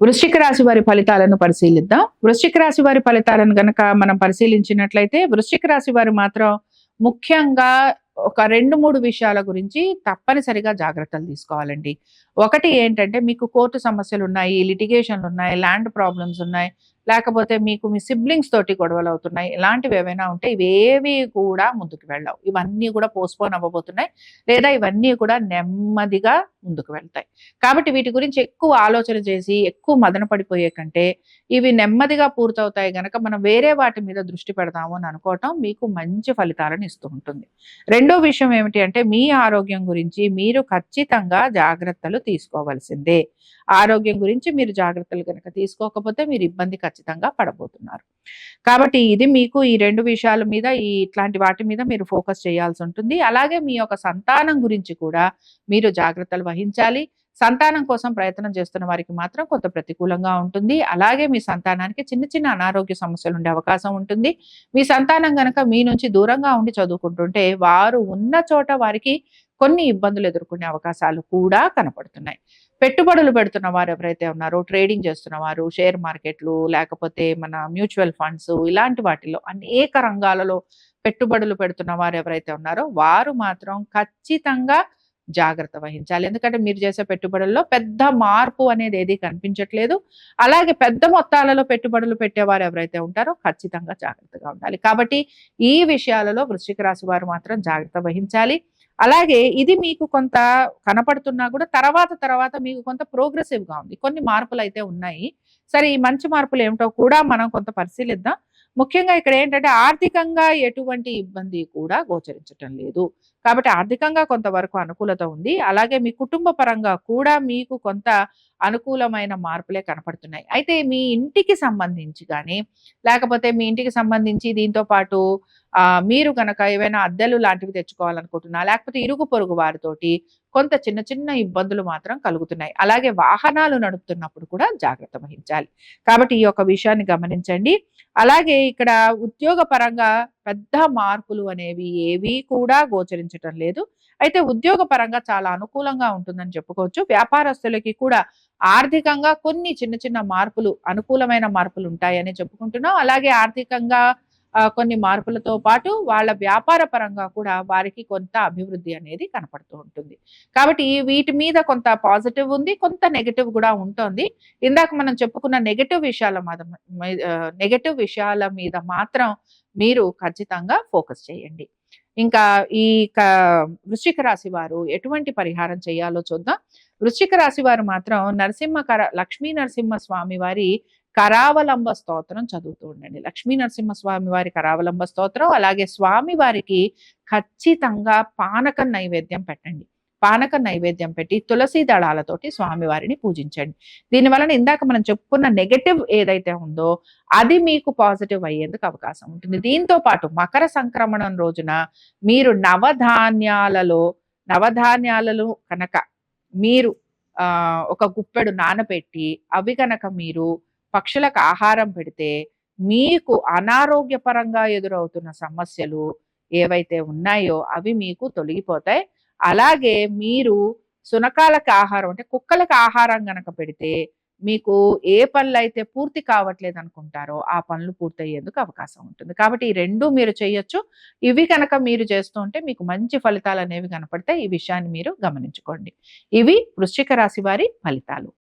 వృశ్చిక రాశి వారి ఫలితాలను పరిశీలిద్దాం. వృశ్చిక రాశి వారి ఫలితాలను గనక మనం పరిశీలించినట్లయితే, వృశ్చిక రాశి వారు మాత్రం ముఖ్యంగా ఒక 2, 3 విషయాల గురించి తప్పనిసరిగా జాగ్రత్తలు తీసుకోవాలండి. ఒకటి ఏంటంటే, మీకు కోర్టు సమస్యలున్నాయి, లిటిగేషన్‌లున్నాయి, ల్యాండ్ ప్రాబ్లమ్స్ ఉన్నాయి, లేకపోతే మీకు మీ సిబ్లింగ్స్ తోటి గొడవలవుతున్నాయి. ఇలాంటివి ఏవైనా ఉంటే ఇవేవి కూడా ముందుకు వెళ్ళవు. ఇవన్నీ కూడా పోస్ట్‌పోన్ అవ్వబోతున్నాయి. లేదా ఇవన్నీ కూడా నెమ్మదిగా ముందుకు వెళ్తాయి. కాబట్టి వీటి గురించి ఎక్కువ ఆలోచన చేసి, ఎక్కువ మదన పడిపోయే కంటే, ఇవి నెమ్మదిగా పూర్తవుతాయి గనక మనం వేరే వాటి మీద దృష్టి పెడదాము అని అనుకోవటం మీకు మంచి ఫలితాలను ఇస్తూ ఉంటుంది. రెండో విషయం ఏమిటి అంటే, మీ ఆరోగ్యం గురించి మీరు ఖచ్చితంగా జాగ్రత్తలు తీసుకోవాల్సిందే. ఆరోగ్యం గురించి మీరు జాగ్రత్తలు గనక తీసుకోకపోతే మీరు ఇబ్బంది ఖచ్చితంగా పడబోతున్నారు. కాబట్టి ఇది మీకు ఈ 2 విషయాల మీద ఇట్లాంటి వాటి మీద మీరు ఫోకస్ చేయాల్సి ఉంటుంది. అలాగే మీ యొక్క సంతానం గురించి కూడా మీరు జాగ్రత్తలు వహించాలి. సంతానం కోసం ప్రయత్నం చేస్తున్న వారికి మాత్రం కొంత ప్రతికూలంగా ఉంటుంది. అలాగే మీ సంతానానికి చిన్న చిన్న అనారోగ్య సమస్యలు ఉండే అవకాశం ఉంటుంది. మీ సంతానం గనక మీ నుంచి దూరంగా ఉండి చదువుకుంటుంటే వారు ఉన్న చోట వారికి కొన్ని ఇబ్బందులు ఎదుర్కొనే అవకాశాలు కూడా కనపడుతున్నాయి. పెట్టుబడులు పెడుతున్న వారు ఎవరైతే ఉన్నారో, ట్రేడింగ్ చేస్తున్న వారు, షేర్ మార్కెట్లు, లేకపోతే మన మ్యూచువల్ ఫండ్స్, ఇలాంటి వాటిలో అనేక రంగాలలో పెట్టుబడులు పెడుతున్న వారు ఎవరైతే ఉన్నారో వారు మాత్రం ఖచ్చితంగా జాగ్రత్త వహించాలి. ఎందుకంటే మీరు చేసే పెట్టుబడుల్లో పెద్ద మార్పు అనేది ఏది కనిపించట్లేదు. అలాగే పెద్ద మొత్తాలలో పెట్టుబడులు పెట్టేవారు ఎవరైతే ఉంటారో ఖచ్చితంగా జాగ్రత్తగా ఉండాలి. కాబట్టి ఈ విషయాలలో వృశ్చిక రాశి వారు మాత్రం జాగ్రత్త వహించాలి. అలాగే ఇది మీకు కొంత కనపడుతున్నా కూడా తర్వాత మీకు కొంత ప్రోగ్రెసివ్‌గా ఉంది. కొన్ని మార్పులైతే ఉన్నాయి. సరే, ఈ మంచి మార్పులు ఏమిటో కూడా మనం కొంత పరిశీలిద్దాం. ముఖ్యంగా ఇక్కడ ఏంటంటే, ఆర్థికంగా ఎటువంటి ఇబ్బంది కూడా గోచరించటం లేదు. కాబట్టి ఆర్థికంగా కొంతవరకు అనుకూలత ఉంది. అలాగే మీ కుటుంబ పరంగా కూడా మీకు కొంత అనుకూలమైన మార్పులే కనపడుతున్నాయి. అయితే మీ ఇంటికి సంబంధించి గాని, లేకపోతే మీ ఇంటికి సంబంధించి దీంతో పాటు మీరు గనక ఏవైనా అద్దెలు లాంటివి తెచ్చుకోవాలనుకుంటున్నా, లేకపోతే ఇరుగు పొరుగు వారితోటి కొంత చిన్న చిన్న ఇబ్బందులు మాత్రం కలుగుతున్నాయి. అలాగే వాహనాలు నడుపుతున్నప్పుడు కూడా జాగ్రత్త వహించాలి. కాబట్టి ఈ యొక్క విషయాన్ని గమనించండి. అలాగే ఇక్కడ ఉద్యోగ పరంగా పెద్ద మార్పులు అనేవి ఏవి కూడా గోచరించటం లేదు. అయితే ఉద్యోగ పరంగా చాలా అనుకూలంగా ఉంటుందని చెప్పుకోవచ్చు. వ్యాపారస్తులకి కూడా ఆర్థికంగా కొన్ని చిన్న చిన్న మార్పులు, అనుకూలమైన మార్పులు ఉంటాయని చెప్పుకుంటున్నాం. అలాగే ఆర్థికంగా కొన్ని మార్పులతో పాటు వాళ్ళ వ్యాపార పరంగా కూడా వారికి కొంత అభివృద్ధి అనేది కనపడుతూ ఉంటుంది. కాబట్టి వీటి మీద కొంత పాజిటివ్ ఉంది, కొంత నెగెటివ్ కూడా ఉంటుంది. ఇందాక మనం చెప్పుకున్న నెగెటివ్ విషయాల మీద మాత్రం మీరు ఖచ్చితంగా ఫోకస్ చేయండి. ఇంకా ఈ వృశ్చిక రాశి వారు ఎటువంటి పరిహారం చేయాలో చూద్దాం. వృశ్చిక రాశి వారు మాత్రం లక్ష్మీ నరసింహ స్వామి వారి కరావలంబ స్తోత్రం చదువుతూ ఉండండి. లక్ష్మీ నరసింహ స్వామి వారి కరావలంబ స్తోత్రం, అలాగే స్వామి వారికి ఖచ్చితంగా పానకం నైవేద్యం పెట్టండి. పానకం నైవేద్యం పెట్టి తులసి దళాలతోటి స్వామివారిని పూజించండి. దీని వలన ఇందాక మనం చెప్పుకున్న నెగటివ్ ఏదైతే ఉందో అది మీకు పాజిటివ్ అయ్యేందుకు అవకాశం ఉంటుంది. దీంతో పాటు మకర సంక్రమణం రోజున మీరు నవధాన్యాలలో కనుక మీరు ఒక గుప్పెడు నానబెట్టి అవి కనుక మీరు పక్షులకు ఆహారం పెడితే మీకు అనారోగ్యపరంగా ఎదురవుతున్న సమస్యలు ఏవైతే ఉన్నాయో అవి మీకు తొలగిపోతాయి. అలాగే మీరు సునకాలకు ఆహారం అంటే కుక్కలకు ఆహారం గనక పెడితే మీకు ఏ పనులు అయితే పూర్తి కావట్లేదు అనుకుంటారో ఆ పనులు పూర్తయ్యేందుకు అవకాశం ఉంటుంది. కాబట్టి ఈ 2 మీరు చేయొచ్చు. ఇవి కనుక మీరు చేస్తూ ఉంటే మీకు మంచి ఫలితాలు అనేవి కనపడతాయి. ఈ విషయాన్ని మీరు గమనించుకోండి. ఇవి వృశ్చిక రాశి వారి ఫలితాలు.